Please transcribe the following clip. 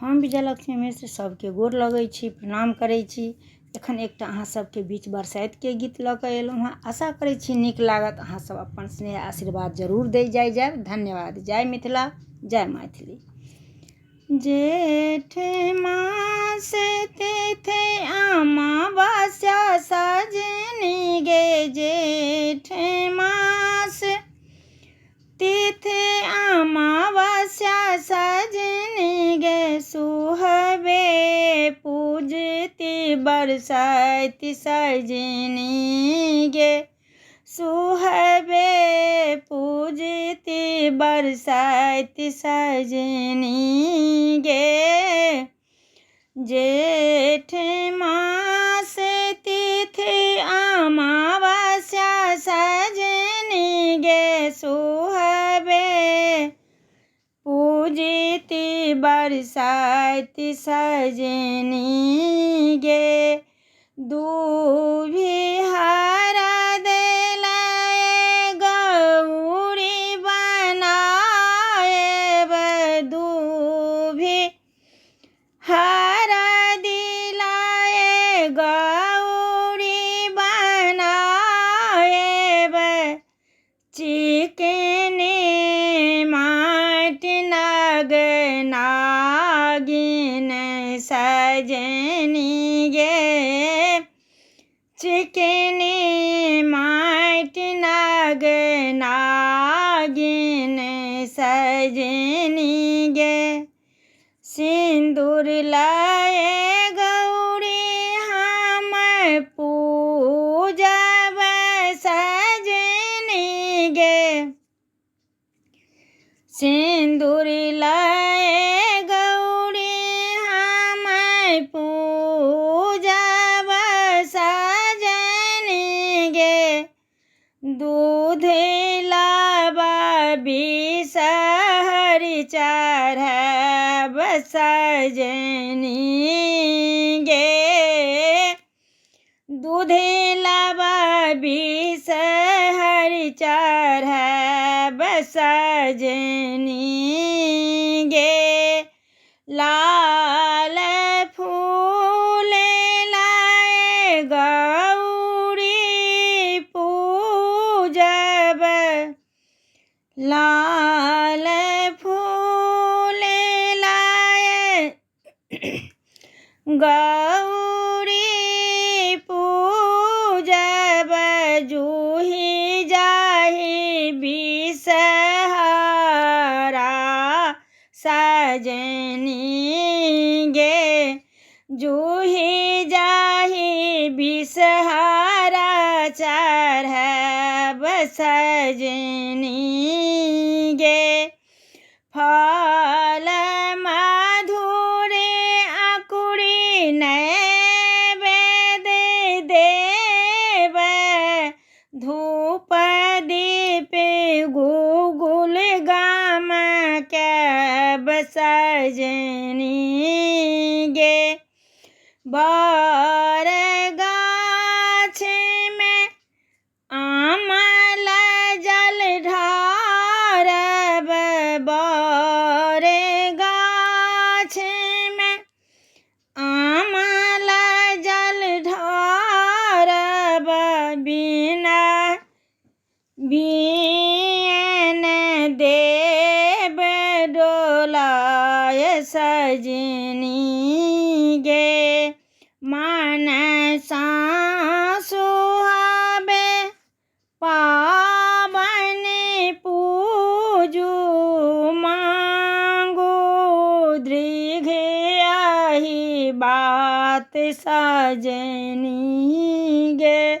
हम विजयलक्ष्मी मिश्र सबके गोर लगै छी, प्रणाम करै छी। एखन एकटा अहाँ सबके बीच बरसाइतके गीत लऽ कऽ एलहुँ हँ। आशा करै छी नीक लागत। अहाँ सब अपन स्नेह आशीर्वाद जरूर दै जायब। धन्यवाद। जय मिथिला, जय मैथिली। जेठ मास तिथि अमावस्या सजनी गे, जेठ मास तिथि अमावस्या सजनी गे, सुहबे पूजती बरसाइत सजनी गे, सुहबे पूजती बरसाइत सजनी गे। जेठ मास तिथि अमावस्या सजनी गे, सुहबे पूजती बरसाइत सजनी गे। दूभिहारा देलाय गौरी बनाएब, दूभिहारा दिलाय गौरी बनाएब, चिकनी माटि नाग नागिन सजनी गे, चिकनी माटि नाग नागिन सजनी गे। सिंदूर लाए गौरी हम पूजब सजनी गे, सिंदूर लाए गौरी हम पूजब सजनी गे। दूध लाबा बिसहर चढ़ब सजनी गे, दूध लाबा बिसहर चढ़ब सजनी गे। लाल फूल लाए गौरी पूजब, लाल फूल लाए गौरी पूजब, जूही जाही बिसहारा सजनी गे, जूही जाही बिसहारा चढ़ब सजनी गे। फल मधुरे अकुरी नैवेद्य देब, धूप दीप गुगुल गाम कैब सजनी गे। बर गाछ में आमल जल ढारब, बर गाछ में आमल जल ढारब, बियन देब डोलाय सजनी गे। मनसा सुहाबे पावन पूजू, मांगू दीर्घायु बात सजनी गे।